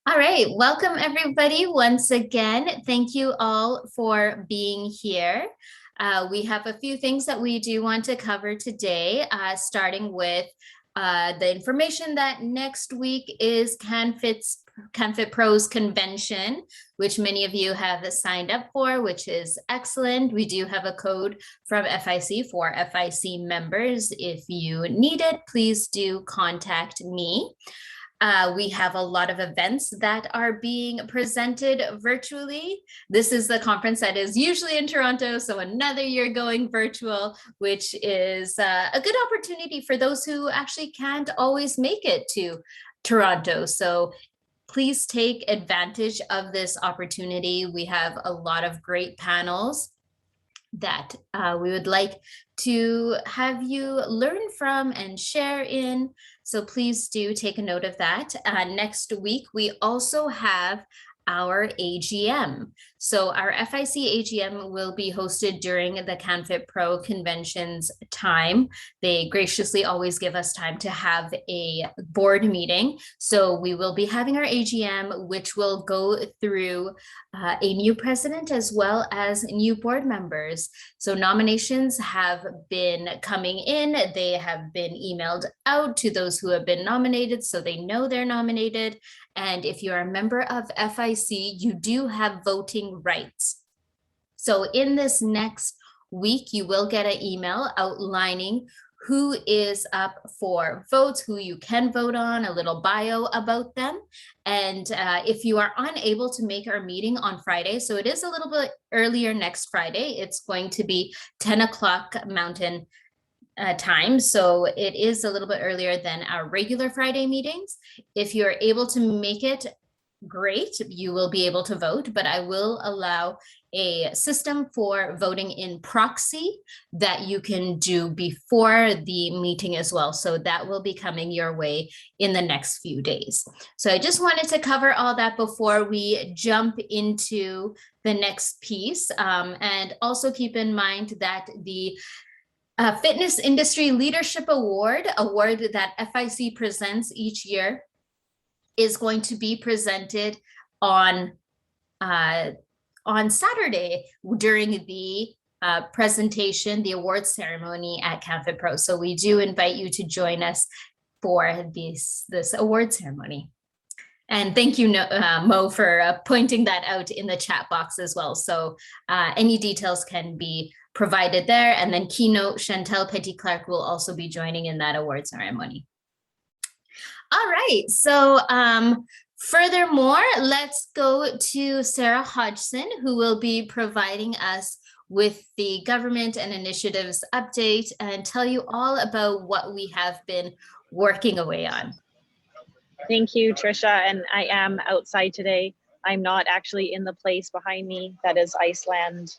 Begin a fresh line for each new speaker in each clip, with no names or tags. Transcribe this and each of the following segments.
All right, welcome everybody once again. Thank you all for being here. We have a few things that we do want to cover today, starting with the information that next week is CanFit Pro's convention, which many of you have signed up for, which is excellent. We do have a code from FIC for FIC members. If you need it, please do contact me. We have a lot of events that are being presented virtually. This is the conference that is usually in Toronto, so another year going virtual, which is a good opportunity for those who actually can't always make it to Toronto. So please take advantage of this opportunity. We have a lot of great panels that we would like to have you learn from and share in. So please do take a note of that. Next week, we also have our AGM. So our FIC AGM will be hosted during the CanFit Pro convention's time. They graciously always give us time to have a board meeting. So we will be having our AGM, which will go through a new president as well as new board members. So nominations have been coming in. They have been emailed out to those who have been nominated so they know they're nominated. And if you're a member of FIC, you do have voting rights. So in this next week, you will get an email outlining who is up for votes, who you can vote on, a little bio about them. And if you are unable to make our meeting on Friday, so it is a little bit earlier next Friday, it's going to be 10 o'clock Mountain time. So it is a little bit earlier than our regular Friday meetings. If you're able to make it, great, you will be able to vote, but I will allow a system for voting in proxy that you can do before the meeting as well. So that will be coming your way in the next few days. So I just wanted to cover all that before we jump into the next piece. And also keep in mind that the Fitness Industry Leadership award that FIC presents each year, is going to be presented on Saturday during the presentation, the awards ceremony at CanFit Pro. So we do invite you to join us for this award ceremony. And thank you, Mo, for pointing that out in the chat box as well. So any details can be provided there. And then keynote Chantel Petty-Clark will also be joining in that award ceremony. All right, so furthermore, let's go to Sara Hodson, who will be providing us with the government and initiatives update and tell you all about what we have been working away on.
Thank you, Trisha, and I am outside today. I'm not actually in the place behind me. That is Iceland.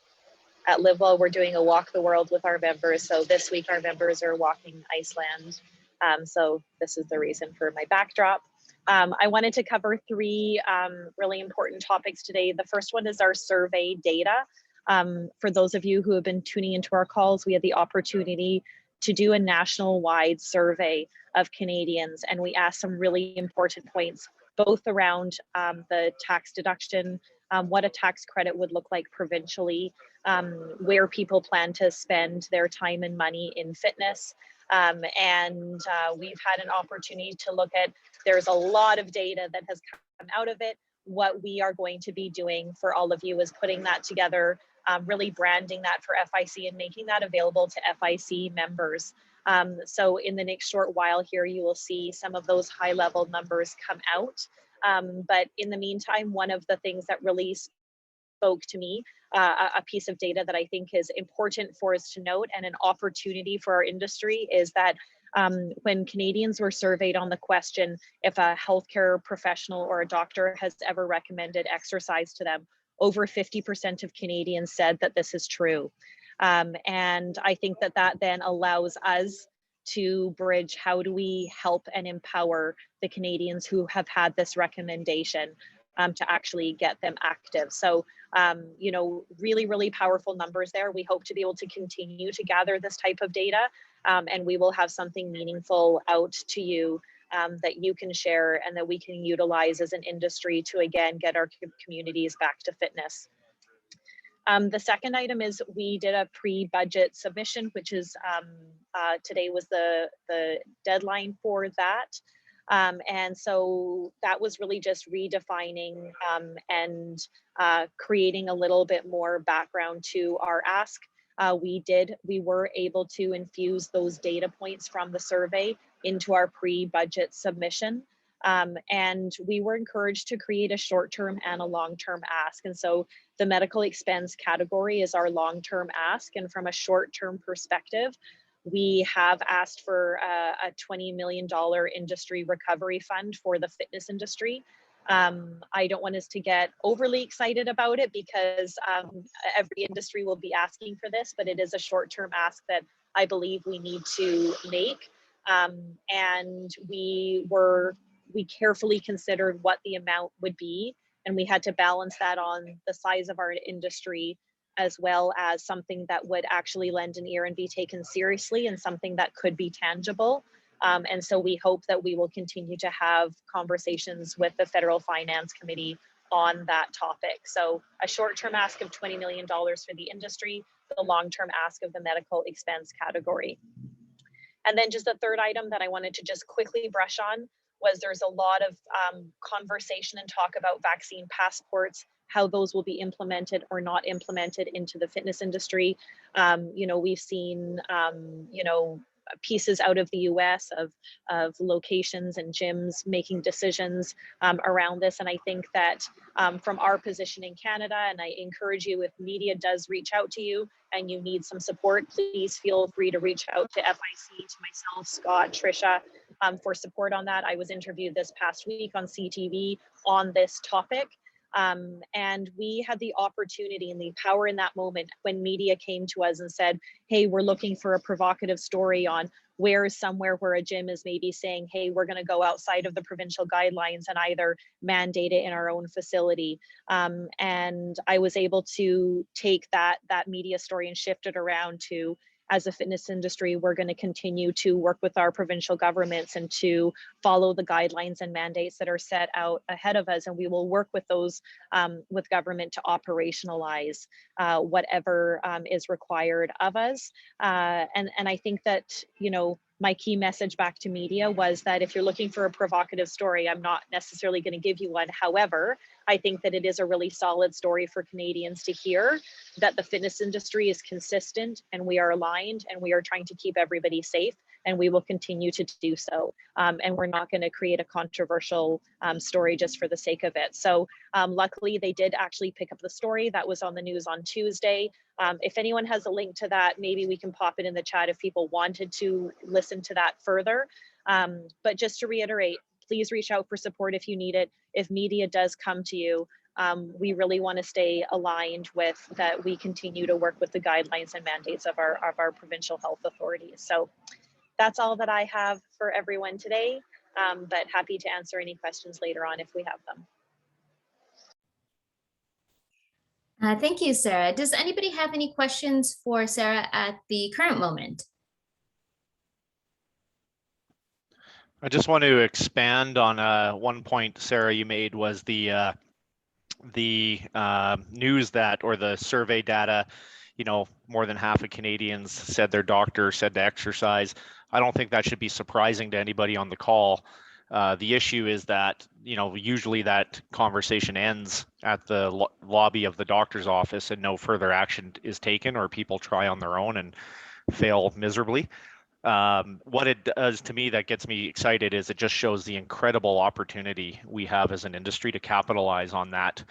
At LiveWell, we're doing a walk the world with our members. So this week our members are walking Iceland. So this is the reason for my backdrop. I wanted to cover three really important topics today. The first one is our survey data. For those of you who have been tuning into our calls, we had the opportunity to do a national-wide survey of Canadians, and we asked some really important points, both around the tax deduction, what a tax credit would look like provincially, where people plan to spend their time and money in fitness. And we've had an opportunity to look at, there's a lot of data that has come out of it. What we are going to be doing for all of you is putting that together, really branding that for FIC and making that available to FIC members. So in the next short while here, you will see some of those high level numbers come out. But in the meantime, one of the things that really spoke to me, a piece of data that I think is important for us to note and an opportunity for our industry, is that when Canadians were surveyed on the question if a healthcare professional or a doctor has ever recommended exercise to them, over 50% of Canadians said that this is true. And I think that that then allows us to bridge, how do we help and empower the Canadians who have had this recommendation to actually get them active. So, you know, really, really powerful numbers there. We hope to be able to continue to gather this type of data, and we will have something meaningful out to you that you can share and that we can utilize as an industry to, again, get our communities back to fitness. The second item is we did a pre-budget submission, which is today was the deadline for that. And so that was really just redefining and creating a little bit more background to our ask. We were able to infuse those data points from the survey into our pre-budget submission. And we were encouraged to create a short-term and a long-term ask. And so the medical expense category is our long-term ask. And from a short-term perspective, we have asked for a $20 million industry recovery fund for the fitness industry. I don't want us to get overly excited about it because every industry will be asking for this, but it is a short-term ask that I believe we need to make. And we carefully considered what the amount would be, and we had to balance that on the size of our industry, as well as something that would actually lend an ear and be taken seriously, and something that could be tangible. And so we hope that we will continue to have conversations with the Federal Finance Committee on that topic. So a short-term ask of $20 million for the industry, the long-term ask of the medical expense category. And then just the third item that I wanted to just quickly brush on was there's a lot of conversation and talk about vaccine passports, how those will be implemented or not implemented into the fitness industry. We've seen, pieces out of the US of locations and gyms making decisions around this. And I think that from our position in Canada, and I encourage you, if media does reach out to you and you need some support, please feel free to reach out to FIC, to myself, Scott, Trisha, for support on that. I was interviewed this past week on CTV on this topic. And we had the opportunity and the power in that moment when media came to us and said, hey, we're looking for a provocative story on where is somewhere where a gym is maybe saying, hey, we're going to go outside of the provincial guidelines and either mandate it in our own facility. And I was able to take that media story and shift it around to, as a fitness industry, we're going to continue to work with our provincial governments and to follow the guidelines and mandates that are set out ahead of us. And we will work with those, with government to operationalize whatever is required of us. And I think that, my key message back to media was that if you're looking for a provocative story, I'm not necessarily going to give you one. However, I think that it is a really solid story for Canadians to hear that the fitness industry is consistent and we are aligned and we are trying to keep everybody safe, and we will continue to do so. And we're not going to create a controversial story just for the sake of it. So luckily, they did actually pick up the story that was on the news on Tuesday. If anyone has a link to that, maybe we can pop it in the chat if people wanted to listen to that further. But just to reiterate, please reach out for support if you need it. If media does come to you, we really want to stay aligned with that. We continue to work with the guidelines and mandates of our provincial health authorities. So that's all that I have for everyone today, but happy to answer any questions later on if we have them.
Thank you, Sarah. Does anybody have any questions for Sarah at the current moment?
I just want to expand on one point, Sarah, you made, was the news that, or the survey data, more than half of Canadians said their doctor said to exercise. I don't think that should be surprising to anybody on the call. The issue is that, usually that conversation ends at the lobby of the doctor's office and no further action is taken, or people try on their own and fail miserably. What it does to me that gets me excited is it just shows the incredible opportunity we have as an industry to capitalize on that,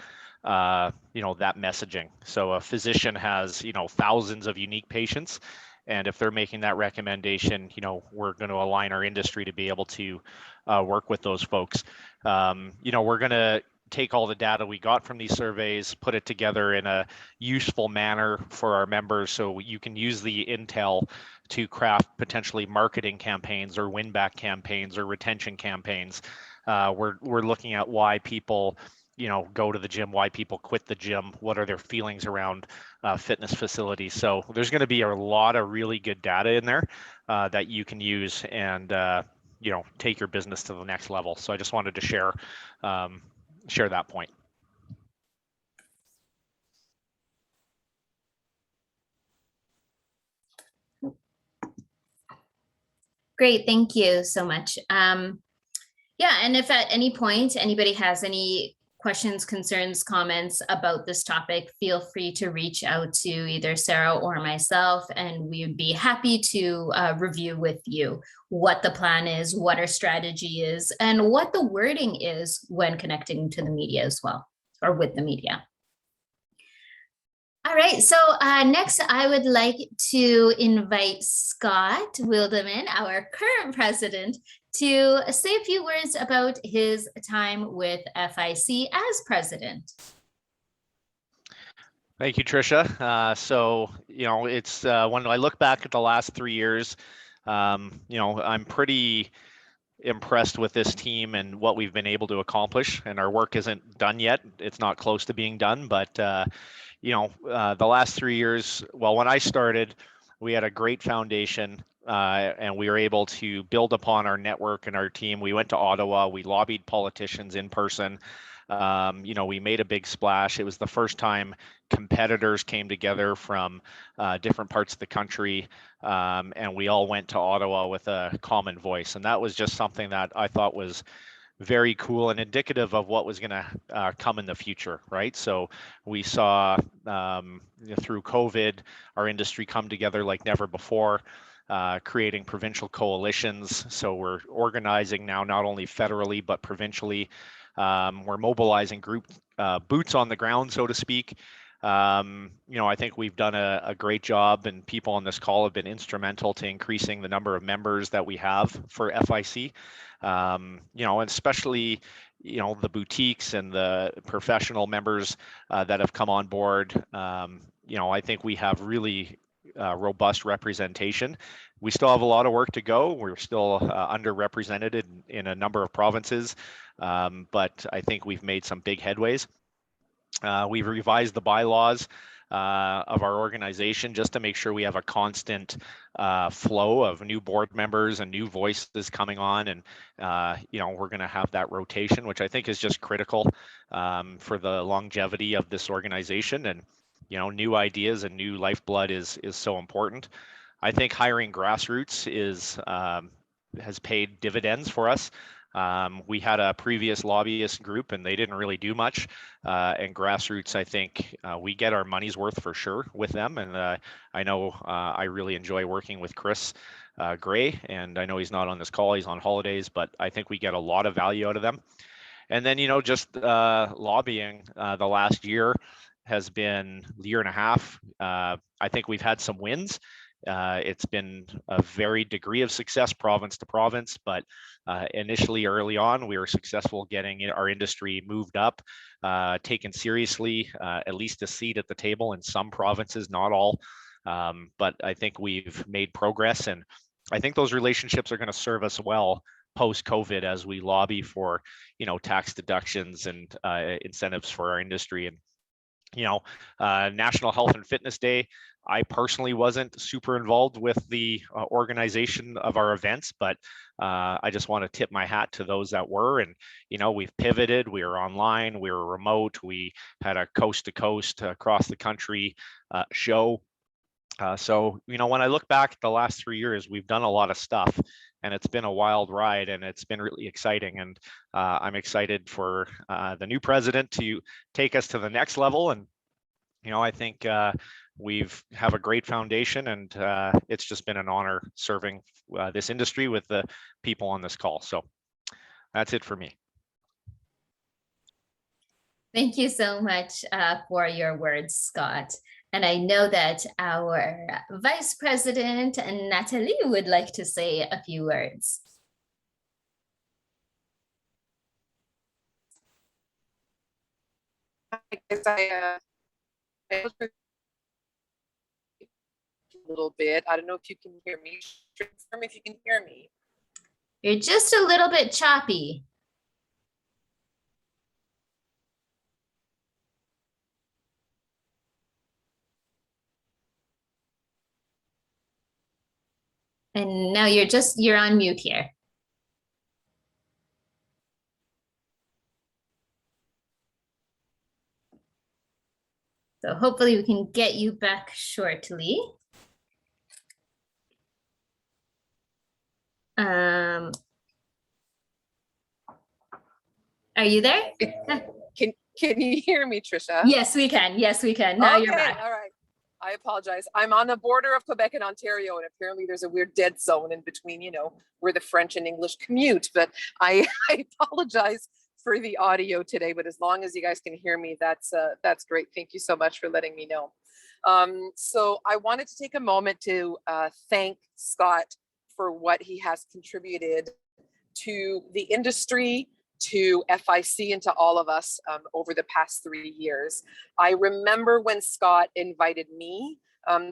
that messaging. So a physician has, thousands of unique patients. And if they're making that recommendation, we're going to align our industry to be able to work with those folks. We're going to take all the data we got from these surveys, put it together in a useful manner for our members, so you can use the intel to craft potentially marketing campaigns or win-back campaigns or retention campaigns. We're looking at why people go to the gym, why people quit the gym, what are their feelings around fitness facilities. So there's going to be a lot of really good data in there that you can use and take your business to the next level. So I just wanted to share that point.
Great, thank you so much. Yeah, and if at any point anybody has any questions, concerns, comments about this topic, feel free to reach out to either Sara or myself, and we would be happy to review with you what the plan is, what our strategy is, and what the wording is when connecting to the media as well, or with the media. All right, so next I would like to invite Scott Wildeman, our current president, to say a few words about his time with FIC as president.
Thank you, Trisha. So, it's when I look back at the last 3 years, I'm pretty impressed with this team and what we've been able to accomplish, and our work isn't done yet. It's not close to being done, but the last 3 years, well, when I started, we had a great foundation, and we were able to build upon our network and our team. We went to Ottawa, we lobbied politicians in person. We made a big splash. It was the first time competitors came together from different parts of the country, and we all went to Ottawa with a common voice. And that was just something that I thought was very cool and indicative of what was going to come in the future, right? So we saw through COVID, our industry come together like never before, creating provincial coalitions. So we're organizing now not only federally but provincially. We're mobilizing boots on the ground, so to speak. I think we've done a great job, and people on this call have been instrumental to increasing the number of members that we have for FIC. And especially, the boutiques and the professional members that have come on board. I think we have really robust representation. We still have a lot of work to go. We're still underrepresented in a number of provinces, but I think we've made some big headways. We've revised the bylaws of our organization just to make sure we have a constant flow of new board members and new voices coming on, and we're going to have that rotation, which I think is just critical for the longevity of this organization. And new ideas and new lifeblood is so important. I think hiring grassroots has paid dividends for us. We had a previous lobbyist group and they didn't really do much. And grassroots, I think we get our money's worth for sure with them. And I know I really enjoy working with Chris Gray, and I know he's not on this call, he's on holidays, but I think we get a lot of value out of them. And then, just lobbying the last year has been a year and a half. I think we've had some wins. It's been a varied degree of success province to province, but initially early on, we were successful getting our industry moved up, taken seriously, at least a seat at the table in some provinces, not all. But I think we've made progress, and I think those relationships are going to serve us well post-COVID as we lobby for, tax deductions and incentives for our industry. And National Health and Fitness Day, I personally wasn't super involved with the organization of our events, but I just want to tip my hat to those that were. And we've pivoted, we were online, we were remote, we had a coast to coast across the country show. So when I look back at the last 3 years, we've done a lot of stuff, and it's been a wild ride, and it's been really exciting. And I'm excited for the new president to take us to the next level. And I think we have a great foundation, and it's just been an honor serving this industry with the people on this call. So that's it for me.
Thank you so much for your words, Scott. And I know that our Vice President, Natalie, would like to say a few words.
I guess I a little bit. I don't know if you can hear me. Confirm if you can hear me.
You're just a little bit choppy. And now you're on mute here. So hopefully we can get you back shortly. Are you there?
Can you hear me, Trisha?
Yes, we can. Yes, we can. Now you're back.
All right. I apologize. I'm on the border of Quebec and Ontario, and apparently there's a weird dead zone in between, you know, where the French and English commute. But I apologize for the audio today, but as long as you guys can hear me, that's great. Thank you so much for letting me know. So I wanted to take a moment to thank Scott for what he has contributed to the industry, to FIC, and to all of us over the past 3 years. I remember when Scott invited me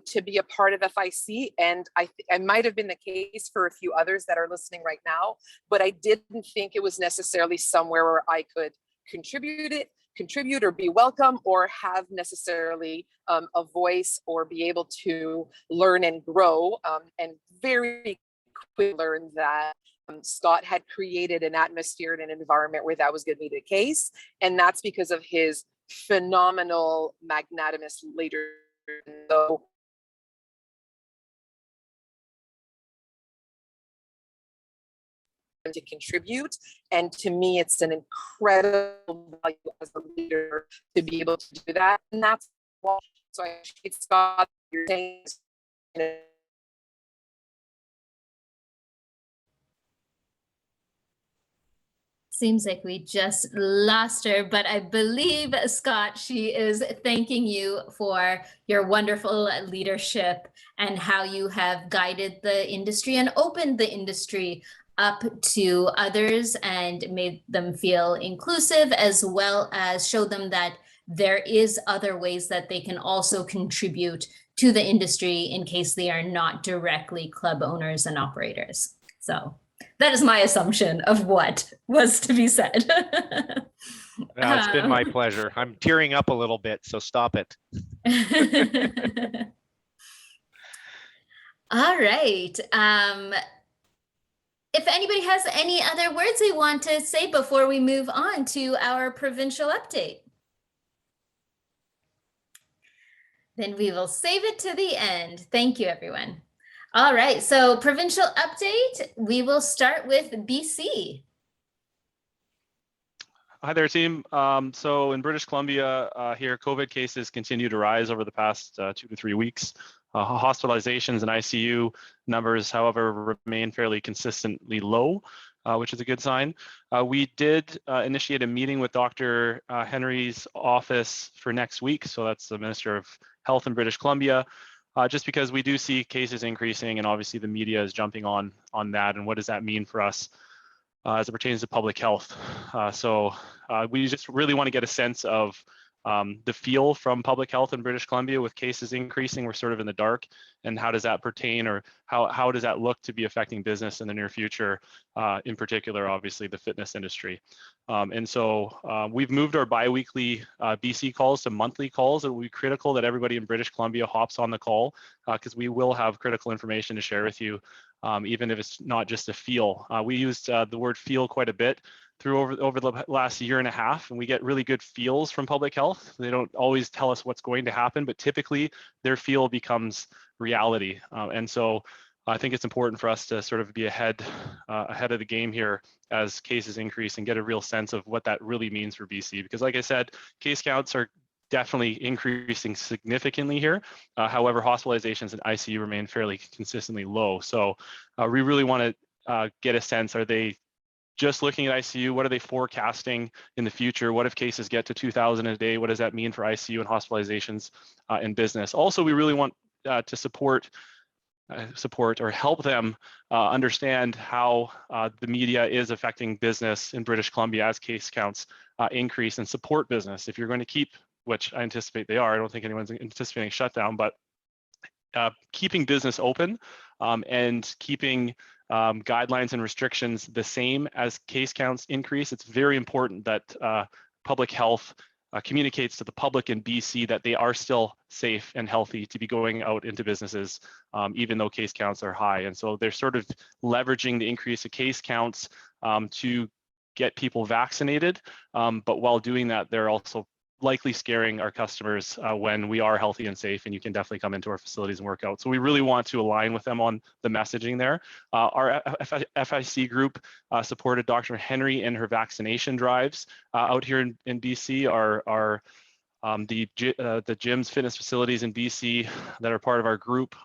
to be a part of FIC, and I might have been the case for a few others that are listening right now, but I didn't think it was necessarily somewhere where I could contribute or be welcome or have necessarily a voice or be able to learn and grow, and very quickly learned that Scott had created an atmosphere and an environment where that was going to be the case. And that's because of his phenomenal, magnanimous leadership. So to contribute. And to me, it's an incredible value as a leader to be able to do that. And that's why, so I appreciate Scott, you're saying.
Seems like we just lost her, but I believe, Scott, she is thanking you for your wonderful leadership and how you have guided the industry and opened the industry up to others and made them feel inclusive, as well as show them that there is other ways that they can also contribute to the industry in case they are not directly club owners and operators. So that is my assumption of what was to be said.
It's been my pleasure. I'm tearing up a little bit, so stop it.
All right. If anybody has any other words they want to say before we move on to our provincial update, then we will save it to the end. Thank you, everyone. All right, so provincial update, we will start with BC.
Hi there, team. So in British Columbia here, COVID cases continue to rise over the past 2 to 3 weeks. Hospitalizations and ICU numbers, however, remain fairly consistently low, which is a good sign. We did initiate a meeting with Dr. Henry's office for next week. So that's the Minister of Health in British Columbia. Just because we do see cases increasing, and obviously the media is jumping on that, and what does that mean for us as it pertains to public health. So we just really want to get a sense of the feel from public health in British Columbia with cases increasing. We're sort of in the dark, and how does that pertain, or how does that look to be affecting business in the near future, in particular, obviously the fitness industry. And so we've moved our bi-weekly BC calls to monthly calls. It will be critical that everybody in British Columbia hops on the call, because we will have critical information to share with you, even if it's not just a feel. We used the word feel quite a bit through over the last year and a half, and we get really good feels from public health. They don't always tell us what's going to happen, but typically their feel becomes reality. And so I think it's important for us to sort of be ahead of the game here as cases increase and get a real sense of what that really means for BC. Because like I said, case counts are definitely increasing significantly here. However, hospitalizations and ICU remain fairly consistently low. So we really want to get a sense, are they just looking at ICU? What are they forecasting in the future? What if cases get to 2,000 a day? What does that mean for ICU and hospitalizations in business? Also, we really want to support or help them understand how the media is affecting business in British Columbia as case counts increase, and support business. If you're going to keep, which I anticipate they are, I don't think anyone's anticipating shutdown, but keeping business open and keeping guidelines and restrictions the same as case counts increase. It's very important that public health communicates to the public in BC that they are still safe and healthy to be going out into businesses, even though case counts are high. And so they're sort of leveraging the increase of case counts to get people vaccinated. But while doing that, they're also likely scaring our customers when we are healthy and safe, and you can definitely come into our facilities and work out. So we really want to align with them on the messaging there. Our FIC group supported Dr. Henry in her vaccination drives out here in BC. The gyms, fitness facilities in BC that are part of our group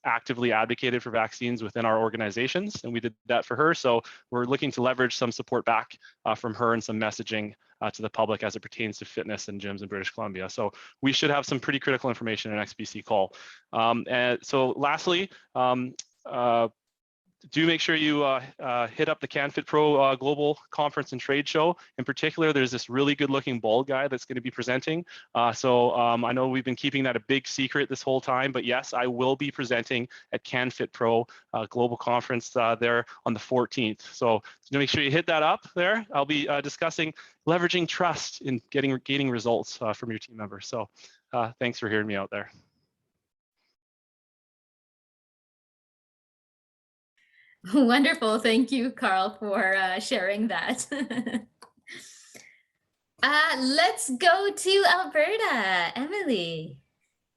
actively advocated for vaccines within our organizations, and we did that for her. So we're looking to leverage some support back from her and some messaging to the public as it pertains to fitness and gyms in British Columbia. So we should have some pretty critical information in our next BC call. And so lastly, do make sure you hit up the CanFit Pro Global Conference and Trade Show. In particular, there's this really good looking bald guy that's going to be presenting. So I know we've been keeping that a big secret this whole time, but yes, I will be presenting at CanFit Pro Global Conference there on the 14th. So make sure you hit that up there. I'll be discussing leveraging trust in gaining results from your team members. So thanks for hearing me out there.
Wonderful. Thank you, Carl, for sharing that. Let's go to Alberta. Emily.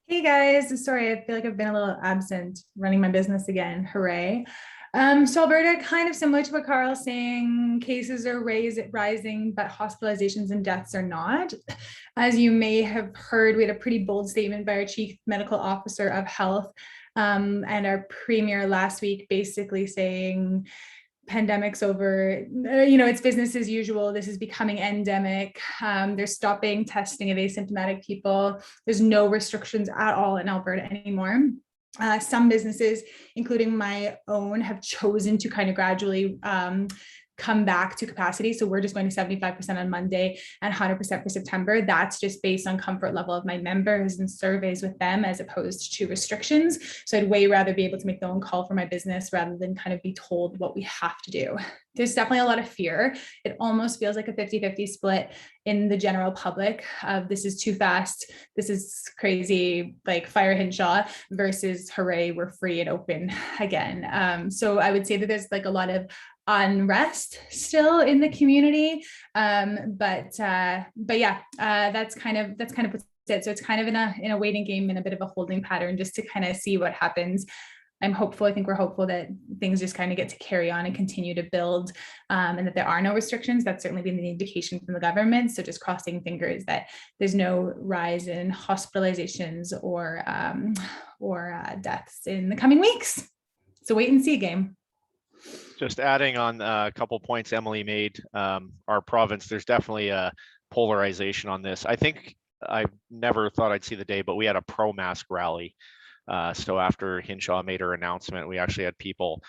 Hey guys, sorry, I feel like I've been a little absent running my business again. Hooray. So Alberta, kind of similar to what Carl's saying, cases are rising, but hospitalizations and deaths are not. As you may have heard, we had a pretty bold statement by our Chief Medical Officer of Health and our Premier last week, basically saying pandemic's over, it's business as usual. This is becoming endemic. They're stopping testing of asymptomatic people. There's no restrictions at all in Alberta anymore. Some businesses, including my own, have chosen to kind of gradually come back to capacity. So we're just going to 75% on Monday and 100% for September. That's just based on comfort level of my members and surveys with them as opposed to restrictions. So I'd way rather be able to make the own call for my business rather than kind of be told what we have to do. There's definitely a lot of fear. It almost feels like a 50-50 split in the general public of this is too fast, this is crazy, like fire Hinshaw, versus hooray, we're free and open again. So I would say that there's like a lot of unrest still in the community, but yeah, that's kind of what's it. So it's kind of in a waiting game and a bit of a holding pattern just to kind of see what happens. I'm hopeful. I think we're hopeful that things just kind of get to carry on and continue to build, and that there are no restrictions. That's certainly been the indication from the government. So just crossing fingers that there's no rise in hospitalizations or deaths in the coming weeks. It's a wait and see game.
Just adding on a couple points Emily made, our province, there's definitely a polarization on this. I think I never thought I'd see the day, but we had a pro-mask rally. So after Hinshaw made her announcement, we actually had people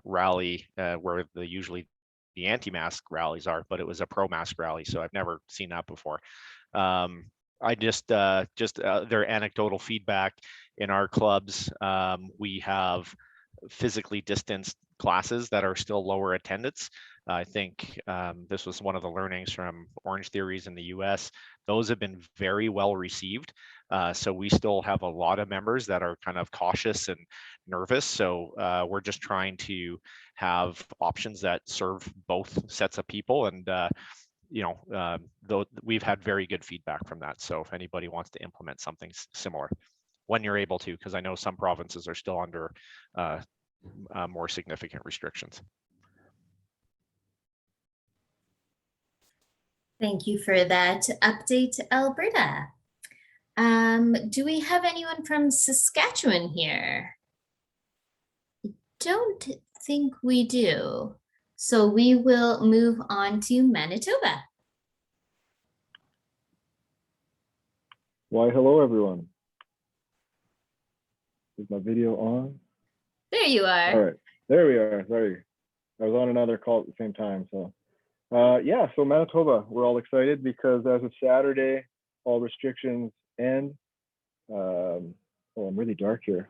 rally where usually the anti-mask rallies are, but it was a pro-mask rally. So I've never seen that before. I just their anecdotal feedback in our clubs, we have physically distanced classes that are still lower attendance. I think this was one of the learnings from Orange Theories in the US. Those have been very well received. So we still have a lot of members that are kind of cautious and nervous. So we're just trying to have options that serve both sets of people. And, though we've had very good feedback from that. So if anybody wants to implement something similar, when you're able to, because I know some provinces are still under more significant restrictions.
Thank you for that update, Alberta. Do we have anyone from Saskatchewan here? I don't think we do. So we will move on to Manitoba.
Why, hello, everyone. Is my video on?
There you are.
All right, there we are. Sorry, I was on another call at the same time. So yeah, so Manitoba, we're all excited because as of Saturday, all restrictions end. Oh, I'm really dark here.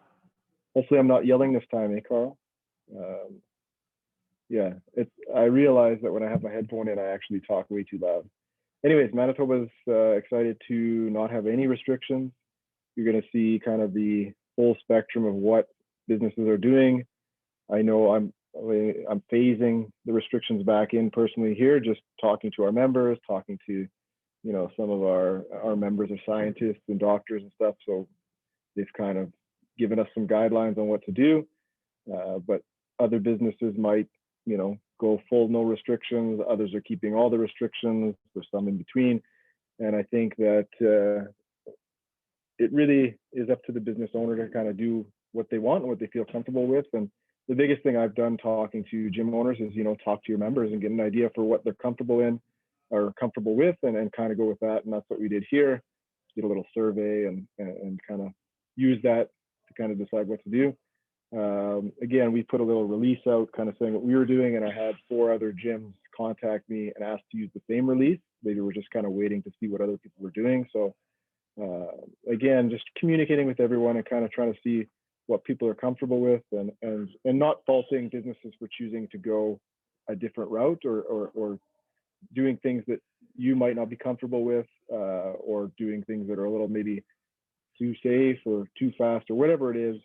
Hopefully I'm not yelling this time, Carl? Yeah, I realize that when I have my headphone in, I actually talk way too loud. Anyways, Manitoba's excited to not have any restrictions. You're going to see kind of the full spectrum of what businesses are doing. I know I'm phasing the restrictions back in personally here, just talking to our members, talking to you know, some of our members are scientists and doctors and stuff, so they've kind of given us some guidelines on what to do. But other businesses might, you know, go full no restrictions. Others are keeping all the restrictions. There's some in between. And I think that it really is up to the business owner to kind of do what they want and what they feel comfortable with. And the biggest thing I've done talking to gym owners is, you know, talk to your members and get an idea for what they're comfortable in or comfortable with, and kind of go with that. And that's what we did here. Did a little survey and kind of use that to kind of decide what to do. Again, we put a little release out kind of saying what we were doing, and I had 4 other gyms contact me and ask to use the same release. They were just kind of waiting to see what other people were doing. So again, just communicating with everyone and kind of trying to see what people are comfortable with, and not faulting businesses for choosing to go a different route or doing things that you might not be comfortable with, or doing things that are a little maybe too safe or too fast or whatever it is.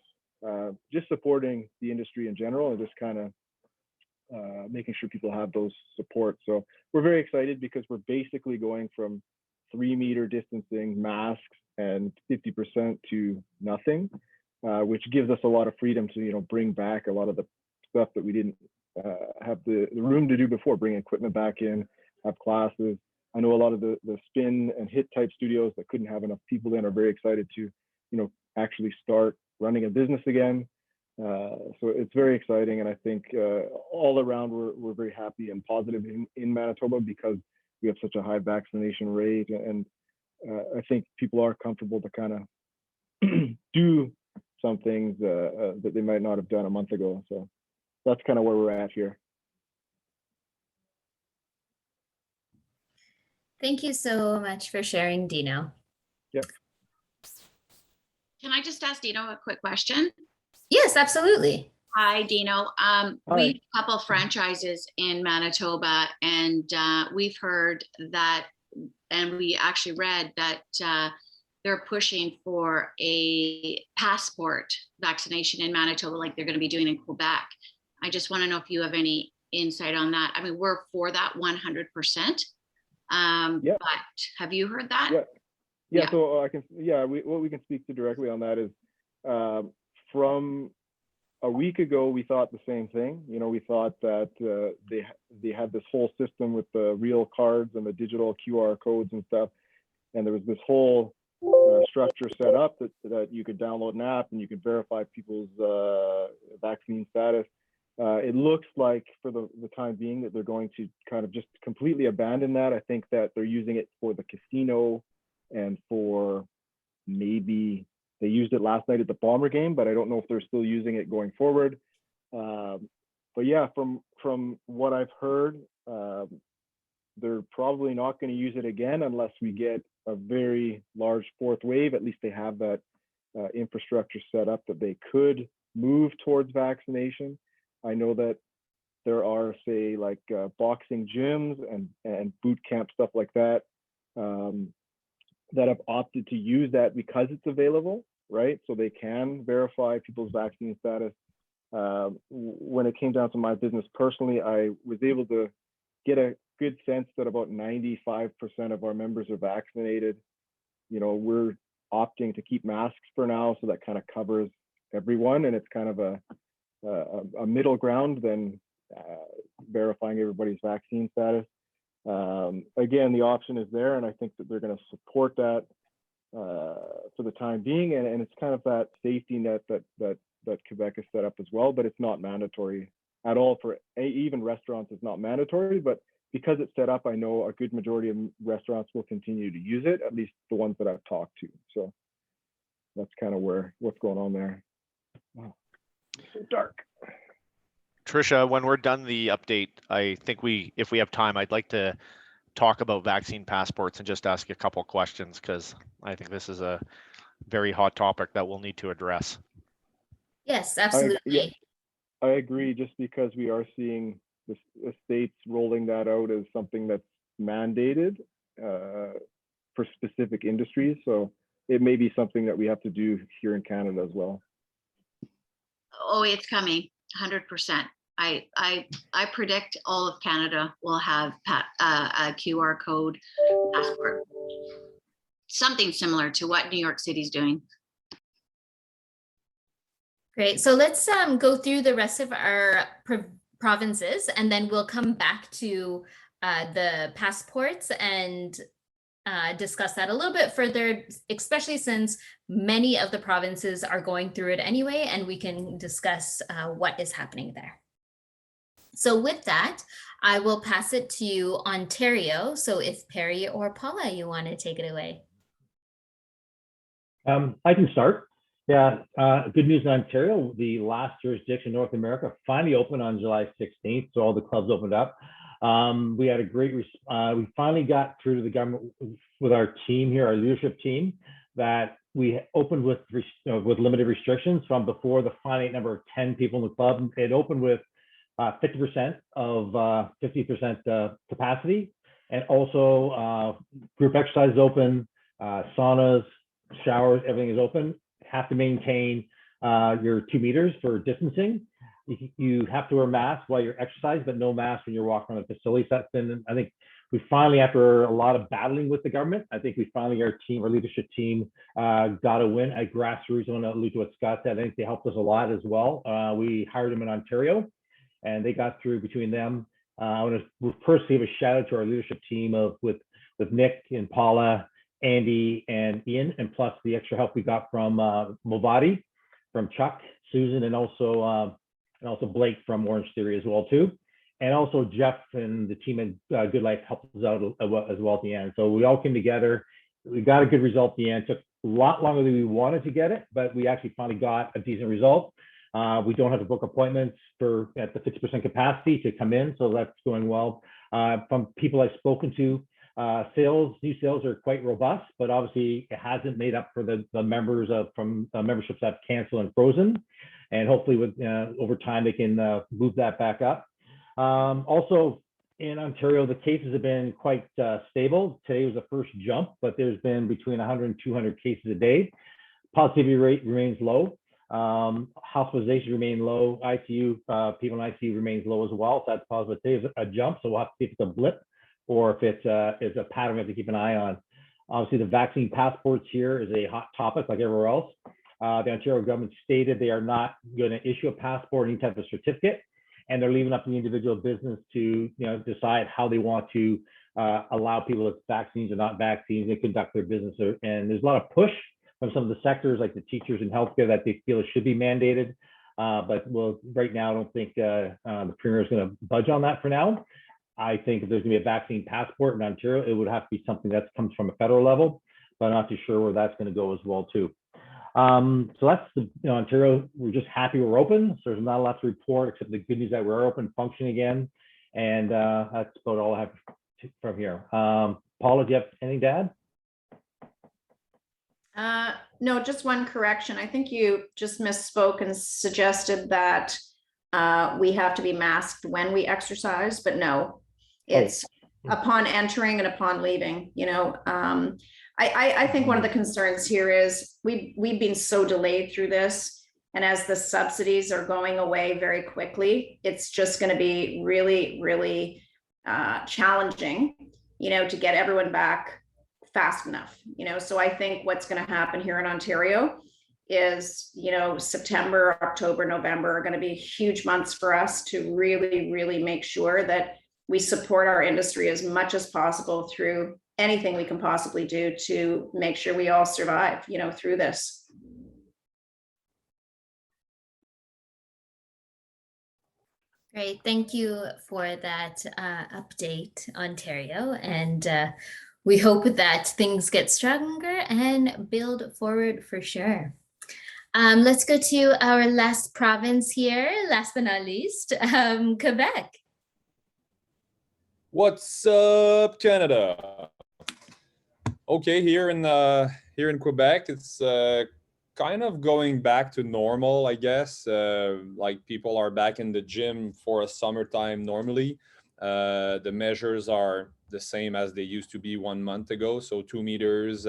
Just supporting the industry in general and just kind of making sure people have those supports. So we're very excited because we're basically going from 3-meter distancing, masks, and 50% to nothing, which gives us a lot of freedom to, you know, bring back a lot of the stuff that we didn't have the room to do before, bring equipment back in, have classes. I know a lot of the spin and hit type studios that couldn't have enough people in are very excited to, you know, actually start running a business again. So it's very exciting. And I think all around we're very happy and positive in Manitoba because we have such a high vaccination rate. And I think people are comfortable to kind of do some things that they might not have done a month ago. So that's kind of where we're at here.
Thank you so much for sharing, Dino.
Yep.
Can I just ask Dino a quick question?
Yes, absolutely.
Hi, Dino.
Hi.
We have a couple franchises in Manitoba, and we've heard that, and we actually read that they're pushing for a passport vaccination in Manitoba, like they're going to be doing in Quebec. I just want to know if you have any insight on that. I mean, we're for that 100%.
Yeah.
But have you heard that?
Yeah. So I can, what we can speak to directly on that is from a week ago, we thought the same thing. You know, we thought that they had this whole system with the real cards and the digital QR codes and stuff. And there was this whole structure set up that you could download an app and you could verify people's vaccine status. It looks like for the time being that they're going to kind of just completely abandon that. I think that they're using it for the casino and for maybe they used it last night at the Bomber game, but I don't know if they're still using it going forward. But yeah, from what I've heard, they're probably not going to use it again unless we get a very large 4th wave. At least they have that infrastructure set up that they could move towards vaccination. I know that there are, say, like boxing gyms and boot camp stuff like that that have opted to use that because it's available, right? So they can verify people's vaccine status. When it came down to my business personally, I was able to get a good sense that about 95% of our members are vaccinated. You know, we're opting to keep masks for now, so that kind of covers everyone, and it's kind of a middle ground than verifying everybody's vaccine status. Again, the option is there, and I think that they're going to support that for the time being, and it's kind of that safety net that Quebec has set up as well, but it's not mandatory at all for even restaurants. It's not mandatory, but because it's set up, I know a good majority of restaurants will continue to use it, at least the ones that I've talked to. So that's kind of what's going on there. Wow, it's so dark.
Trisha, when we're done the update, I think if we have time, I'd like to talk about vaccine passports and just ask a couple questions, because I think this is a very hot topic that we'll need to address.
Yes, absolutely.
I agree, just because we are seeing the states rolling that out as something that's mandated for specific industries. So it may be something that we have to do here in Canada as well.
Oh, it's coming, 100%. I predict all of Canada will have a QR code passport, something similar to what New York City's doing.
Great. So let's go through the rest of our provinces, and then we'll come back to the passports and discuss that a little bit further, especially since many of the provinces are going through it anyway, and we can discuss what is happening there. So with that, I will pass it to Ontario. So if Perry or Paula, you want to take it away.
I can start. Yeah, good news in Ontario. The last jurisdiction in North America finally opened on July 16th, so all the clubs opened up. We had a great, we finally got through to the government with our team here, our leadership team, that we opened with limited restrictions from before the finite number of 10 people in the club. It opened with 50% of 50% capacity, and also group exercise is open, saunas, showers, everything is open. Have to maintain your 2 meters for distancing. You have to wear masks while you're exercising, but no mask when you're walking around the facility. So that's been, I think we finally, after a lot of battling with the government, I think we finally, our leadership team got a win at grassroots. I want to allude to what Scott said. I think they helped us a lot as well. We hired them in Ontario, and they got through between them. I want to personally give a shout out to our leadership team with Nick and Paula, Andy and Ian, and plus the extra help we got from Movati, from Chuck, Susan, and also Blake from Orange Theory as well too. And also Jeff and the team at Good Life helped us out as well at the end. So we all came together. We got a good result at the end. It took a lot longer than we wanted to get it, but we actually finally got a decent result. We don't have to book appointments at the 50% capacity to come in, so that's going well. From people I've spoken to, new sales are quite robust, but obviously it hasn't made up for the members from memberships that have canceled and frozen. And hopefully with over time, they can move that back up. Also in Ontario, the cases have been quite stable. Today was the first jump, but there's been between 100 and 200 cases a day. Positivity rate remains low. Hospitalization remain low. ICU, people in ICU remains low as well. So that's positive. Today is a jump, so we'll have to see if it's a blip or if it's a pattern we have to keep an eye on. Obviously, the vaccine passports here is a hot topic like everywhere else. The Ontario government stated they are not going to issue a passport or any type of certificate, and they're leaving up to the individual business to decide how they want to allow people with vaccines or not vaccines to conduct their business. And there's a lot of push from some of the sectors like the teachers and healthcare that they feel it should be mandated. But right now, I don't think the Premier is going to budge on that for now. I think if there's going to be a vaccine passport in Ontario, it would have to be something that comes from a federal level, but I'm not too sure where that's going to go as well too. So that's Ontario. We're just happy we're open. So there's not a lot to report except the good news that we're open, functioning again, and that's about all I have from here. Paula, do you have anything to add?
No, just one correction. I think you just misspoke and suggested that we have to be masked when we exercise, but no, it's upon entering and upon leaving. I think one of the concerns here is we've been so delayed through this, and as the subsidies are going away very quickly, it's just going to be really, really challenging, to get everyone back fast enough. So I think what's going to happen here in Ontario is, September, October, November are going to be huge months for us to really, really make sure that we support our industry as much as possible through anything we can possibly do to make sure we all survive, through this.
Great, thank you for that update, Ontario, and we hope that things get stronger and build forward for sure. Let's go to our last province here, last but not least, Quebec.
What's up, Canada? Okay, here in Quebec, it's kind of going back to normal, I guess. Like people are back in the gym for a summertime normally. The measures are the same as they used to be 1 month ago. So 2 meters,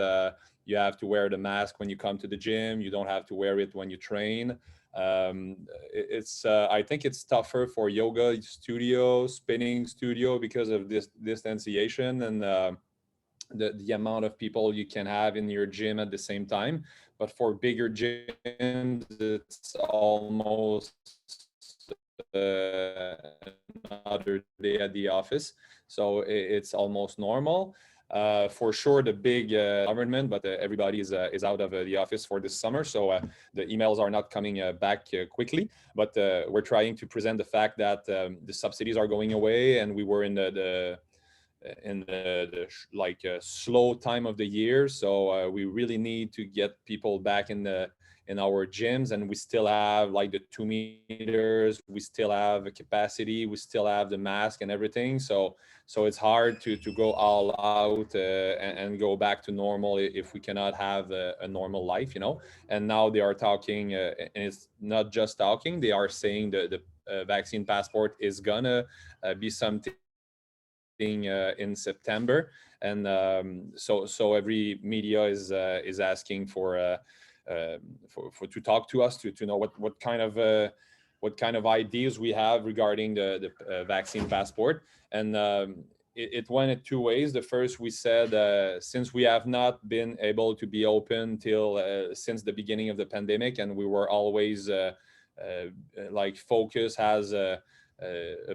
you have to wear the mask when you come to the gym. You don't have to wear it when you train. I think it's tougher for yoga studio, spinning studio because of this distanciation and the amount of people you can have in your gym at the same time. But for bigger gyms, it's almost another day at the office. So it's almost normal. For sure, the big government, but everybody is out of the office for this summer. So the emails are not coming back quickly. But we're trying to present the fact that the subsidies are going away, and we were in the slow time of the year. So we really need to get people back in our gyms, and we still have like the 2 meters, we still have a capacity, we still have the mask and everything. So it's hard to go all out and go back to normal if we cannot have a normal life, you know. And now they are talking, and it's not just talking, they are saying the vaccine passport is gonna be something in September. And so every media is asking for to talk to us to know what kind of ideas we have regarding the vaccine passport. And it went in 2 ways. The first, we said since we have not been able to be open till since the beginning of the pandemic, and we were always like focused as a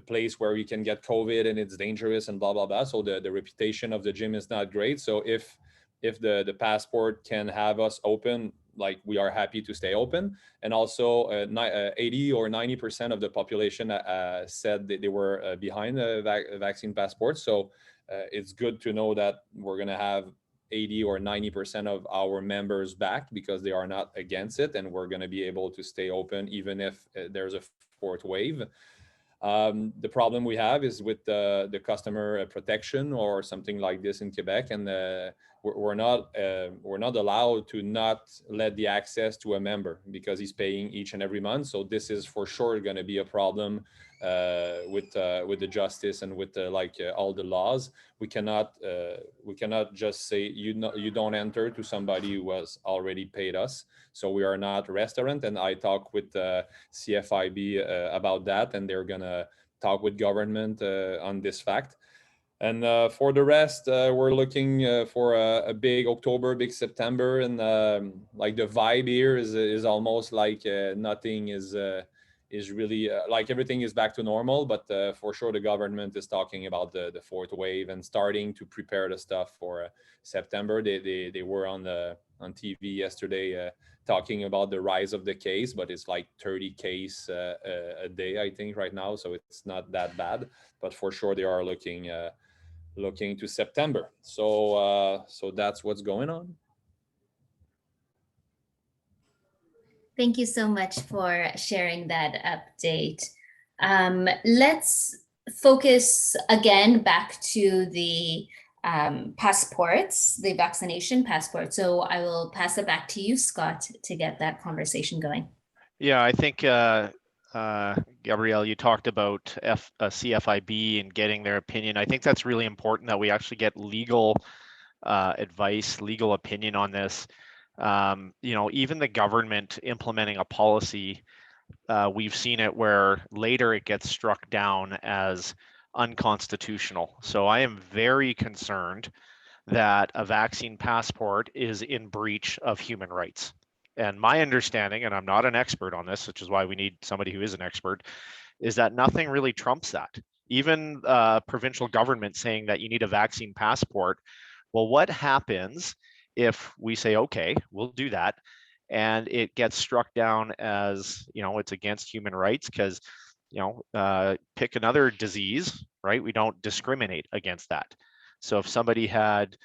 place where you can get COVID and it's dangerous and blah blah blah. So the reputation of the gym is not great. So if the passport can have us open, like, we are happy to stay open. And also 80 or 90% of the population said that they were behind the vaccine passport. So it's good to know that we're going to have 80 or 90% of our members back because they are not against it, and we're going to be able to stay open even if there's a fourth wave. The problem we have is with the customer protection or something like this in Quebec, and we're not allowed to not let the access to a member because he's paying each and every month. So this is for sure going to be a problem with the justice and with all the laws. We cannot just say you don't enter to somebody who has already paid us. So we are not a restaurant, and I talk with CFIB about that, and they're gonna talk with government on this fact. And for the rest, we're looking for a big October, big September, and like the vibe here is almost like nothing is really like everything is back to normal. But for sure, the government is talking about the fourth wave and starting to prepare the stuff for September. They were on TV yesterday talking about the rise of the case, but it's like 30 cases a day, I think, right now. So it's not that bad, but for sure they are looking to September. So that's what's going on.
Thank you so much for sharing that update. Let's focus again back to the passports, the vaccination passport. So I will pass it back to you, Scott, to get that conversation going.
Yeah, I think, Gabriel, you talked about CFIB and getting their opinion. I think that's really important that we actually get legal advice, legal opinion on this. Even the government implementing a policy, we've seen it where later it gets struck down as unconstitutional. So I am very concerned that a vaccine passport is in breach of human rights. And my understanding, and I'm not an expert on this, which is why we need somebody who is an expert, is that nothing really trumps that. Even provincial government saying that you need a vaccine passport. Well, what happens if we say, okay, we'll do that, and it gets struck down as, it's against human rights because, pick another disease, right? We don't discriminate against that. So if somebody had,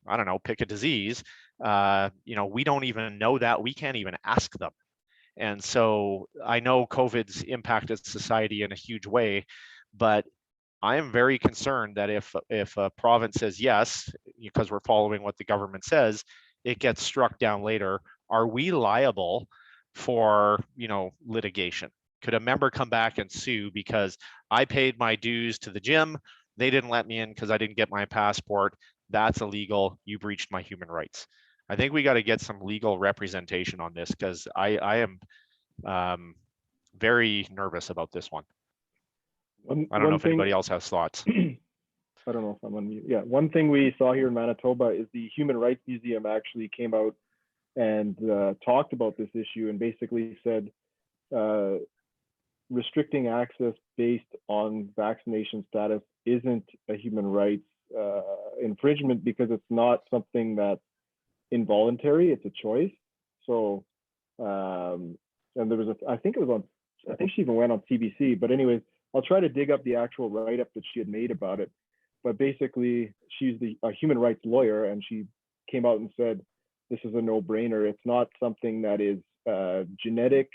I don't know, pick a disease, we don't even know that. We can't even ask them. And so I know COVID's impacted society in a huge way, but I am very concerned that if a province says yes, because we're following what the government says, it gets struck down later. Are we liable for, litigation? Could a member come back and sue because I paid my dues to the gym, they didn't let me in because I didn't get my passport? That's illegal. You breached my human rights. I think we got to get some legal representation on this, because I am very nervous about this one. I don't know if anybody else has thoughts.
I don't know if I'm on mute. Yeah, one thing we saw here in Manitoba is the Human Rights Museum actually came out and talked about this issue and basically said restricting access based on vaccination status isn't a human rights infringement, because it's not something that's involuntary, it's a choice. So, and there was I think she even went on CBC, but anyways, I'll try to dig up the actual write-up that she had made about it. But basically, she's a human rights lawyer, and she came out and said, this is a no-brainer. It's not something that is genetic,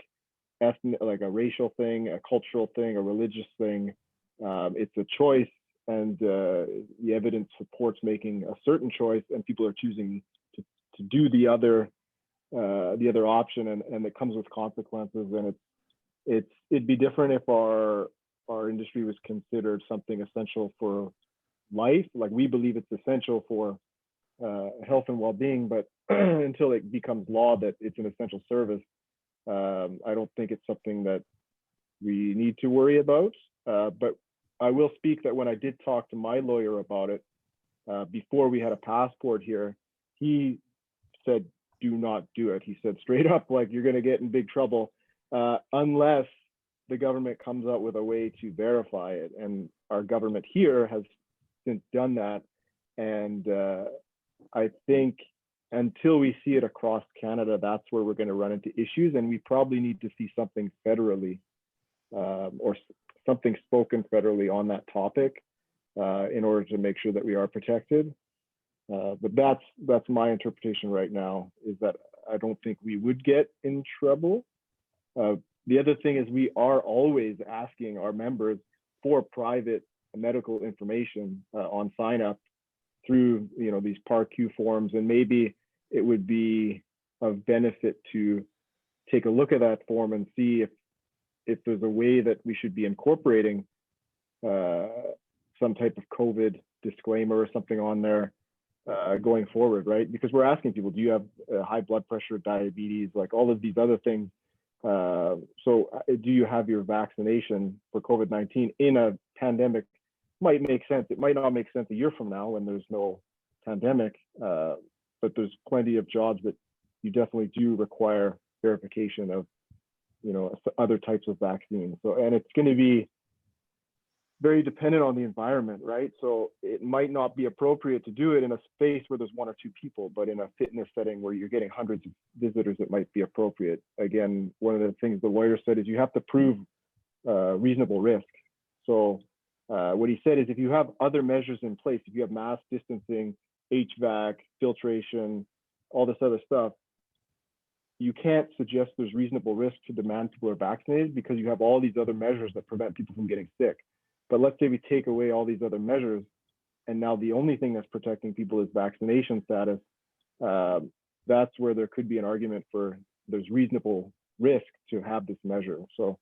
ethnic, like a racial thing, a cultural thing, a religious thing. It's a choice, and the evidence supports making a certain choice, and people are choosing to do the other option, and it comes with consequences. And it'd be different if our industry was considered something essential for life. Like, we believe it's essential for health and well-being, but until it becomes law that it's an essential service, I don't think it's something that we need to worry about. But I will speak that when I did talk to my lawyer about it, before we had a passport here, he said, do not do it. He said straight up, like, you're going to get in big trouble unless the government comes out with a way to verify it. And our government here has since done that. And I think until we see it across Canada, that's where we're going to run into issues. And we probably need to see something federally or something spoken federally on that topic in order to make sure that we are protected. But that's my interpretation right now, is that I don't think we would get in trouble. The other thing is, we are always asking our members for private medical information on sign up through these PAR-Q forms, and maybe it would be of benefit to take a look at that form and see if there's a way that we should be incorporating some type of COVID disclaimer or something on there going forward, right? Because we're asking people, do you have high blood pressure, diabetes, like all of these other things? So do you have your vaccination for COVID-19 in a pandemic? Might make sense. It might not make sense a year from now when there's no pandemic, but there's plenty of jobs that you definitely do require verification of, other types of vaccines. So, and it's going to be very dependent on the environment, right? So it might not be appropriate to do it in a space where there's one or two people, but in a fitness setting where you're getting hundreds of visitors, it might be appropriate. Again, one of the things the lawyer said is you have to prove reasonable risk. So what he said is, if you have other measures in place, if you have mass distancing, HVAC, filtration, all this other stuff, you can't suggest there's reasonable risk to demand people are vaccinated because you have all these other measures that prevent people from getting sick. But let's say we take away all these other measures, and now the only thing that's protecting people is vaccination status. That's where there could be an argument for there's reasonable risk to have this measure. So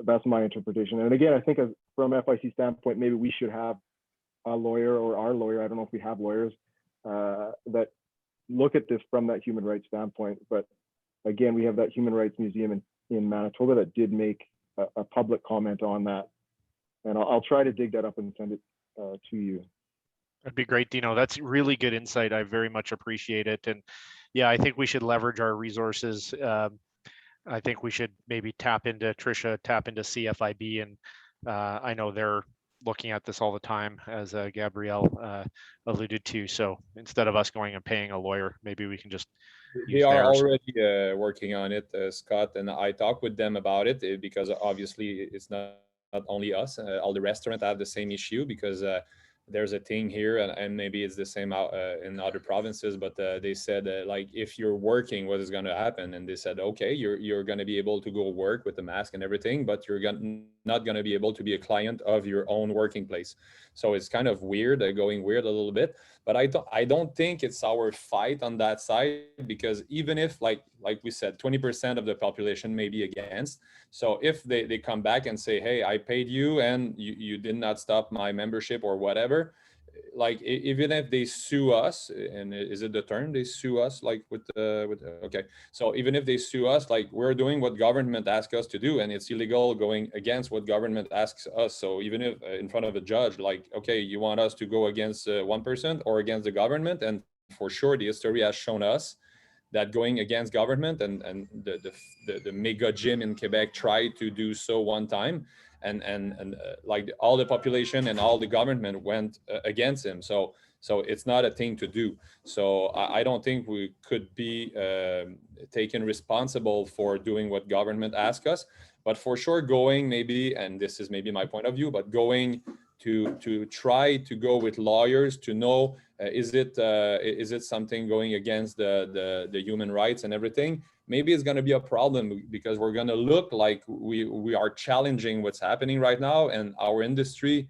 that's my interpretation. And again, I think from FIC standpoint, maybe we should have a lawyer or our lawyer, I don't know if we have lawyers, that look at this from that human rights standpoint. But again, we have that Human Rights Museum in Manitoba that did make a public comment on that. And I'll try to dig that up and send it to you.
That'd be great, Dino. That's really good insight. I very much appreciate it. And yeah, I think we should leverage our resources. I think we should maybe tap into Trisha, tap into CFIB. And I know they're looking at this all the time, as Gabriel alluded to. So instead of us going and paying a lawyer, maybe we can just
They are already working on it, Scott, and I talked with them about it because obviously it's not only us. All the restaurants have the same issue because there's a thing here, and maybe it's the same out in other provinces, but they said like, if you're working, what is going to happen? And they said, okay, you're going to be able to go work with the mask and everything, but you're not going to be able to be a client of your own working place. So it's kind of weird, going weird a little bit. But I don't think it's our fight on that side, because even if, like we said, 20% of the population may be against. So if they come back and say, hey, I paid you and you did not stop my membership or whatever, like even if they sue us, and is it the term they sue us, like with okay, so even if they sue us, like, we're doing what government asks us to do, and it's illegal going against what government asks us. So even if in front of a judge, like, okay, you want us to go against 1% or against the government, and for sure the history has shown us that going against government, and the mega gym in Quebec tried to do so one time, and like all the population and all the government went against him. So it's not a thing to do. So I don't think we could be taken responsible for doing what government asks us, but for sure going, maybe, and this is maybe my point of view, but going to try to go with lawyers to know, is it something going against the human rights and everything? Maybe it's going to be a problem, because we're going to look like we are challenging what's happening right now, and our industry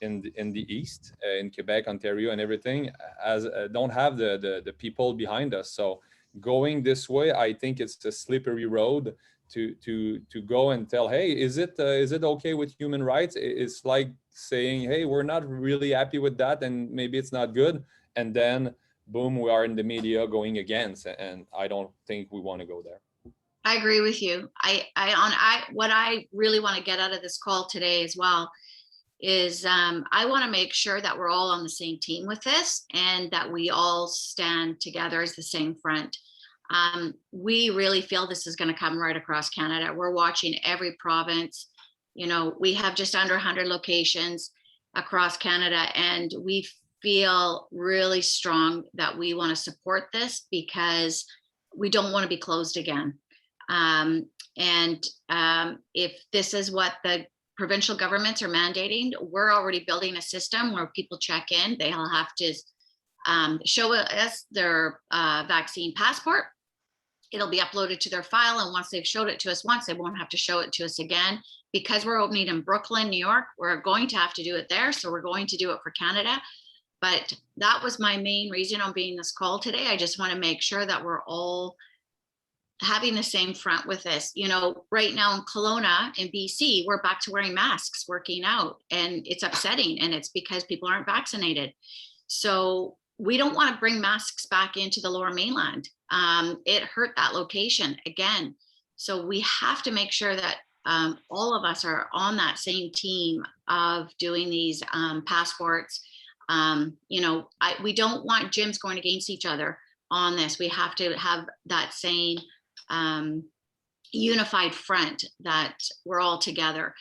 in the East, in Quebec, Ontario, and everything, as don't have the people behind us. So going this way, I think it's a slippery road to go and tell, hey, is it okay with human rights? It's like saying, hey, we're not really happy with that, and maybe it's not good, and then boom, we are in the media going against, and I don't think we want to go there.
I agree with you. What I really want to get out of this call today as well is I want to make sure that we're all on the same team with this, and that we all stand together as the same front. We really feel this is going to come right across Canada. We're watching every province. You know, we have just under 100 locations across Canada, and we feel really strong that we want to support this, because we don't want to be closed again. If this is what the provincial governments are mandating, we're already building a system where people check in. They'll have to show us their vaccine passport. It'll be uploaded to their file, and once they've showed it to us once, they won't have to show it to us again. Because we're opening in Brooklyn, New York, we're going to have to do it there, so we're going to do it for Canada. But that was my main reason on being this call today. I just want to make sure that we're all having the same front with this. You know, right now in Kelowna, in BC, we're back to wearing masks, working out, and it's upsetting, and it's because people aren't vaccinated. So we don't want to bring masks back into the Lower Mainland. It hurt that location again. So we have to make sure that all of us are on that same team of doing these passports. You know, we don't want gyms going against each other on this. We have to have that same unified front, that we're all together.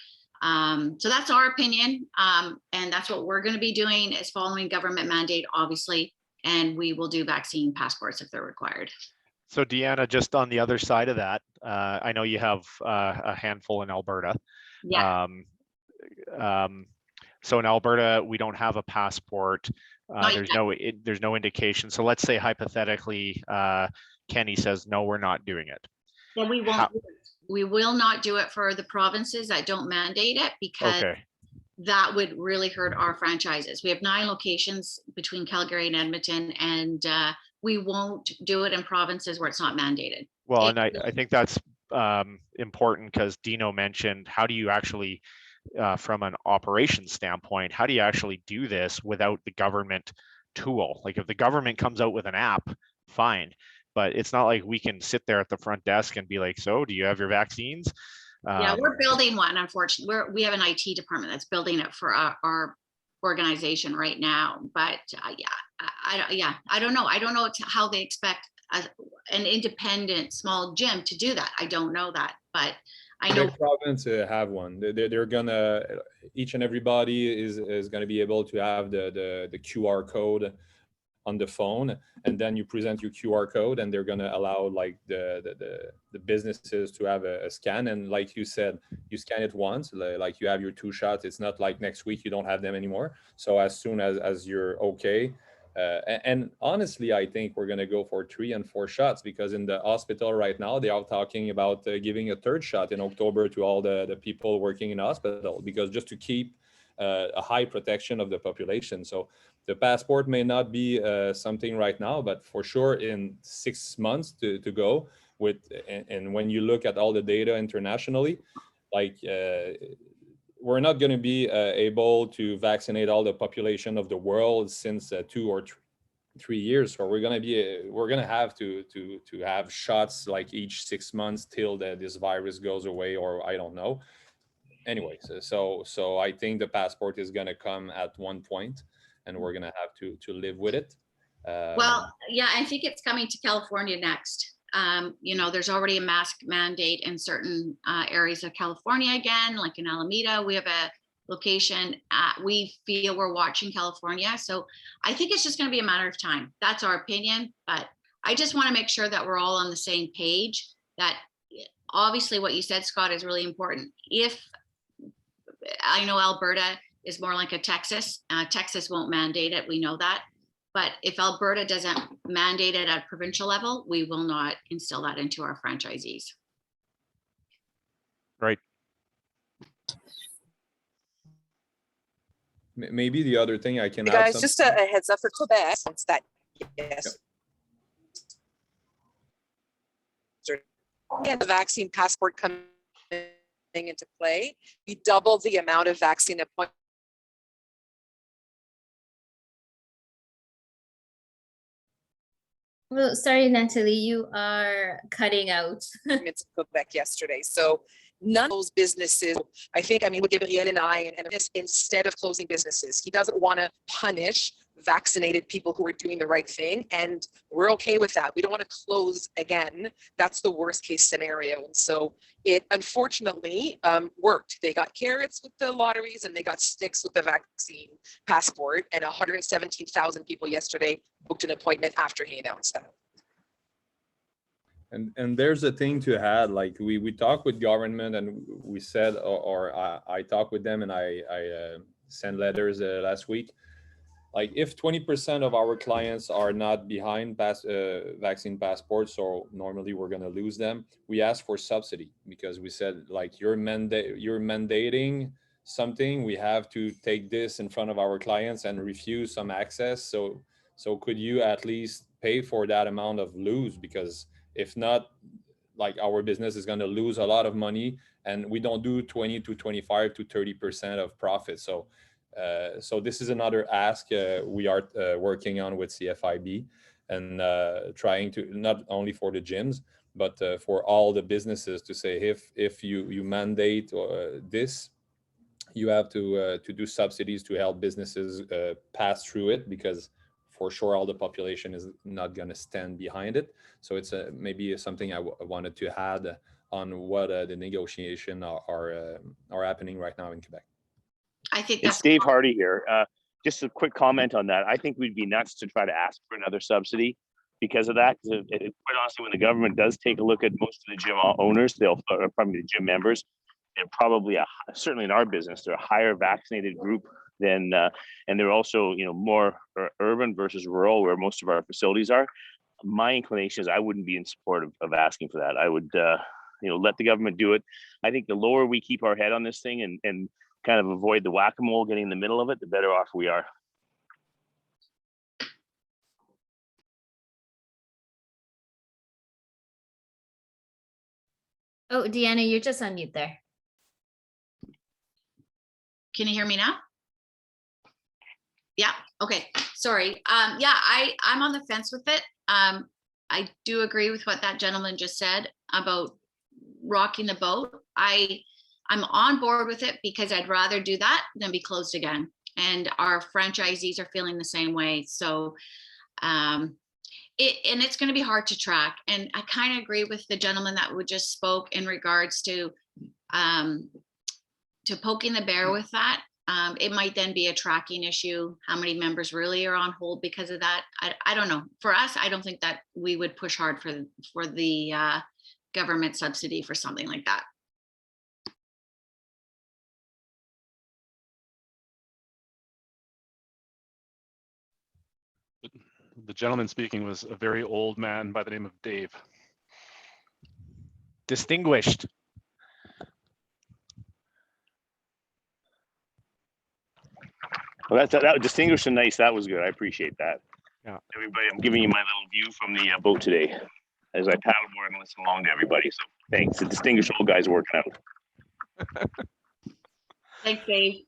So that's our opinion. And that's what we're going to be doing, is following government mandate, obviously, and we will do vaccine passports if they're required.
So Deanna, just on the other side of that, I know you have a handful in Alberta.
Yeah.
So in Alberta, we don't have a passport. There's no indication. So let's say hypothetically, Kenny says, no, we're not doing it.
Then we won't do it. We will not do it for the provinces that don't mandate it, because that would really hurt our franchises. We have 9 locations between Calgary and Edmonton, and we won't do it in provinces where it's not mandated.
Well, and I think that's important, because Dino mentioned, how do you actually, from an operations standpoint, how do you actually do this without the government tool? Like, if the government comes out with an app, fine, but it's not like we can sit there at the front desk and be like, so do you have your vaccines?
Yeah, we're building one. Unfortunately, we have an IT department that's building it for our organization right now. But I don't know. I don't know how they expect an independent small gym to do that. I don't know that, but I know
the province have one. They're gonna, each and everybody is gonna be able to have the QR code on the phone, and then you present your QR code, and they're gonna allow like the businesses to have a scan. And like you said, you scan it once, like you have your 2 shots. It's not like next week you don't have them anymore. So as soon as you're okay. And honestly, I think we're going to go for 3 and 4 shots, because in the hospital right now, they are talking about giving a 3rd shot in October to all the people working in the hospital, because just to keep a high protection of the population. So the passport may not be something right now, but for sure in 6 months to go with, and when you look at all the data internationally, like we're not going to be able to vaccinate all the population of the world since 2 or 3 years. So we're going to have to have shots like each 6 months till this virus goes away, or I don't know. Anyway, so I think the passport is going to come at one point, and we're going to have to live with it.
Well, yeah, I think it's coming to California next. You know, there's already a mask mandate in certain areas of California again, like in Alameda. We have a location. We feel we're watching California. So I think it's just going to be a matter of time. That's our opinion. But I just want to make sure that we're all on the same page, that obviously what you said, Scott, is really important. If I know Alberta is more like a Texas, Texas won't mandate it. We know that. But if Alberta doesn't mandate it at provincial level, we will not instill that into our franchisees.
Right.
Maybe the other thing I can
Hey
add
guys, just a heads up for Quebec, since that, yes. And the vaccine passport coming into play, we doubled the amount of vaccine appointments.
Well, sorry, Natalie, you are cutting out.
It's Quebec yesterday. So none of those businesses, I think, I mean, with Gabriel and I, and this, instead of closing businesses, he doesn't want to punish vaccinated people who are doing the right thing. And we're okay with that. We don't want to close again. That's the worst case scenario. And so it unfortunately worked. They got carrots with the lotteries and they got sticks with the vaccine passport. And 117,000 people yesterday booked an appointment after he announced that.
And there's a thing to add, like we talked with government, and we said, or I talked with them, and I sent letters last week. Like if 20% of our clients are not behind vaccine passports, so normally we're going to lose them, we ask for subsidy, because we said, like, you're mandating something, we have to take this in front of our clients and refuse some access. So could you at least pay for that amount of lose? Because if not, like, our business is going to lose a lot of money, and we don't do 20 to 25 to 30% of profit. So this is another ask we are working on with CFIB, and trying to, not only for the gyms, but for all the businesses, to say, if you mandate this, you have to do subsidies to help businesses pass through it, because for sure all the population is not going to stand behind it. So it's maybe something I wanted to add on what the negotiation are happening right now in Quebec.
I think
it's Dave Hardy here. Just a quick comment on that. I think we'd be nuts to try to ask for another subsidy because of that. Quite honestly, when the government does take a look at most of the gym owners, they'll probably the gym members, and probably certainly in our business, they're a higher vaccinated group than, and they're also, you know, more urban versus rural, where most of our facilities are. My inclination is I wouldn't be in support of asking for that. I would, you know, let the government do it. I think the lower we keep our head on this thing and kind of avoid the whack-a-mole getting in the middle of it, the better off we are.
Oh, Deanna, you're just on mute there.
Can you hear me now? Yeah. Okay. Sorry. Yeah, I'm on the fence with it. I do agree with what that gentleman just said about rocking the boat. I'm on board with it because I'd rather do that than be closed again. And our franchisees are feeling the same way. So, it's going to be hard to track. And I kind of agree with the gentleman that just spoke in regards to poking the bear with that. It might then be a tracking issue, how many members really are on hold because of that. I don't know. For us, I don't think that we would push hard for the government subsidy for something like that.
The gentleman speaking was a very old man by the name of Dave.
Distinguished.
Well, that distinguished and nice. That was good. I appreciate that.
Yeah.
Everybody, I'm giving you my little view from the boat today as I paddleboard and listen along to everybody. So thanks. The distinguished old guys working out.
Thanks, Dave.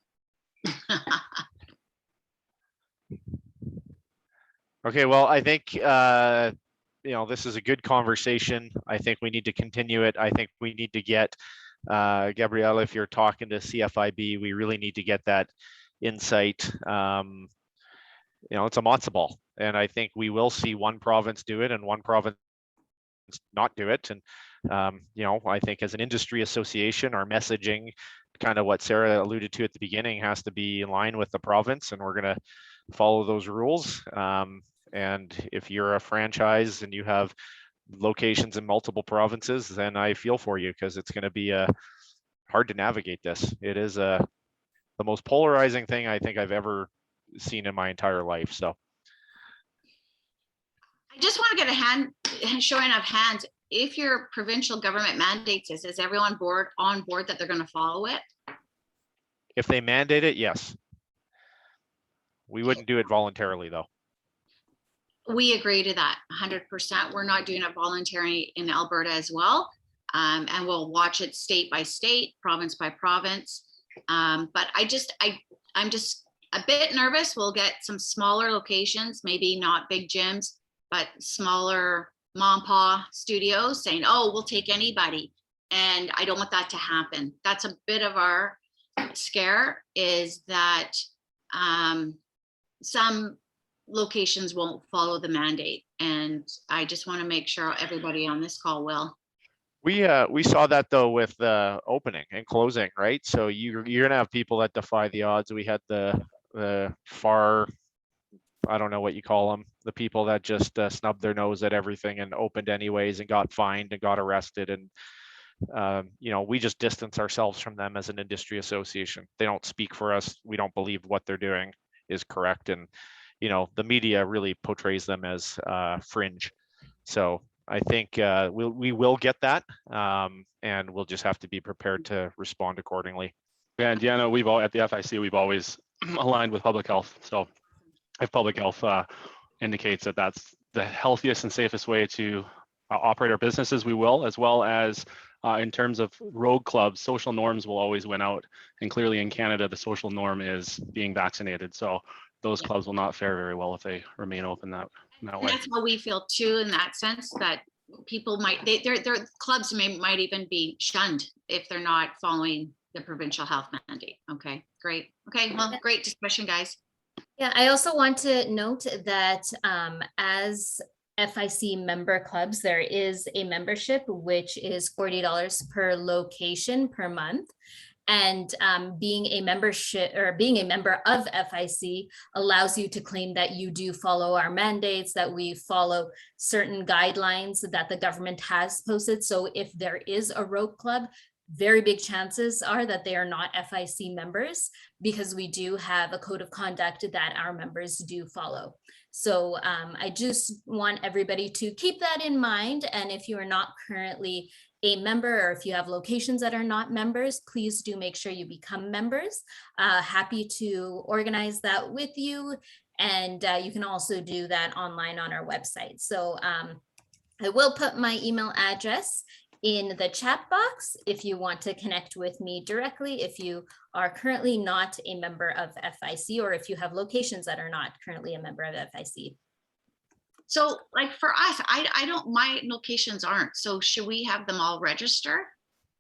Okay, well, I think this is a good conversation. I think we need to continue it. I think we need to get Gabriel, if you're talking to CFIB, we really need to get that insight. It's a matzo ball, and I think we will see one province do it and one province not do it. And I think as an industry association, our messaging, kind of what Sara alluded to at the beginning, has to be in line with the province, and we're going to follow those rules. And if you're a franchise and you have locations in multiple provinces, then I feel for you, because it's going to be hard to navigate this. It is the most polarizing thing I think I've ever seen in my entire life. So
I just want to get a showing of hands. If your provincial government mandates this, is everyone on board that they're going to follow it?
If they mandate it, yes. We wouldn't do it voluntarily, though.
We agree to that 100%. We're not doing it voluntary in Alberta as well. And we'll watch it state by state, province by province. But I'm just a bit nervous. We'll get some smaller locations, maybe not big gyms, but smaller mom and pop studios saying, oh, we'll take anybody. And I don't want that to happen. That's a bit of our scare, is that some locations won't follow the mandate. And I just want to make sure everybody on this call will.
We saw that though with the opening and closing, right? So you're gonna have people that defy the odds. We had the far, I don't know what you call them, the people that just snubbed their nose at everything and opened anyways and got fined and got arrested. And we just distance ourselves from them as an industry association. They don't speak for us. We don't believe what they're doing is correct. And the media really portrays them as fringe. So I think we will get that, and we'll just have to be prepared to respond accordingly.
Yeah, and Deanna, at the FIC, we've always aligned with public health. So if public health indicates that that's the healthiest and safest way to operate our businesses, we will, as well as in terms of road clubs, social norms will always win out. And clearly in Canada, the social norm is being vaccinated. So those clubs will not fare very well if they remain open that way.
That's how we feel too, in that sense, that people their clubs might even be shunned if they're not following the provincial health mandate. Okay, great. Okay, well, great discussion, guys.
Yeah, I also want to note that as FIC member clubs, there is a membership which is $40 per location per month. And being a member of FIC allows you to claim that you do follow our mandates, that we follow certain guidelines that the government has posted. So if there is a road club, very big chances are that they are not FIC members, because we do have a code of conduct that our members do follow. So I just want everybody to keep that in mind. And if you are not currently a member, or if you have locations that are not members, please do make sure you become members. Happy to organize that with you. And you can also do that online on our website. So I will put my email address in the chat box if you want to connect with me directly, if you are currently not a member of FIC, or if you have locations that are not currently a member of FIC.
So like for us, my locations aren't. So should we have them all register?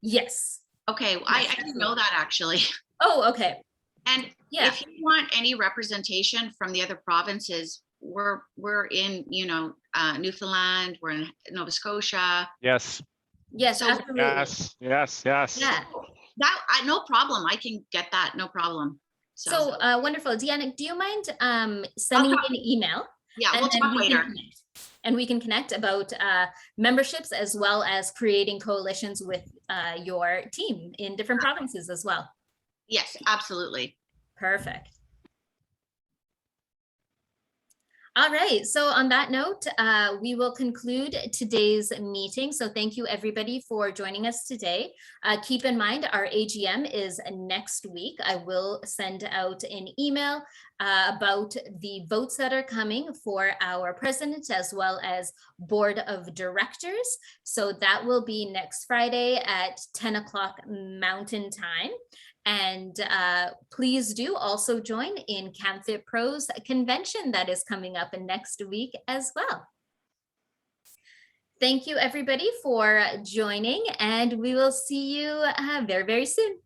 Yes.
Okay, yes, I didn't know that actually.
Oh, okay.
And yeah, if you want any representation from the other provinces, we're in, Newfoundland, we're in Nova Scotia.
Yes.
Yes,
so,
absolutely.
Yes.
Yeah, no problem. I can get that, no problem.
So wonderful. Deanna, do you mind sending me an email?
Yeah,
and
we'll
then
talk
we
later.
can connect. And we can connect about memberships as well as creating coalitions with your team in different provinces as well.
Yes, absolutely.
Perfect. All right, so on that note, we will conclude today's meeting. So thank you everybody for joining us today. Keep in mind our AGM is next week. I will send out an email about the votes that are coming for our president as well as board of directors. So that will be next Friday at 10 o'clock Mountain Time. And please do also join in CamFit Pro's convention that is coming up next week as well. Thank you everybody for joining, and we will see you very, very soon.